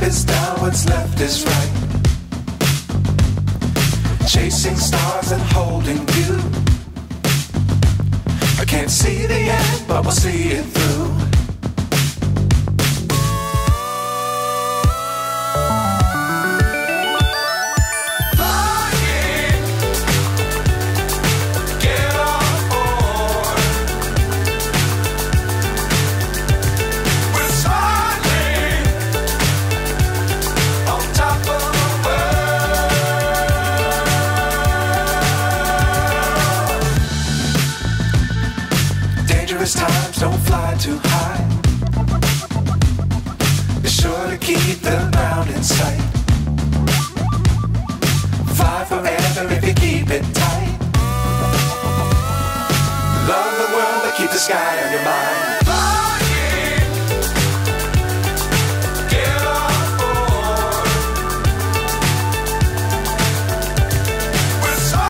is down, what's left is right. Chasing stars and holding you. I can't see the end, but we'll see it through. Times don't fly too high. Be sure to keep the ground in sight. Fly forever if you keep it tight. Love the world but keep the sky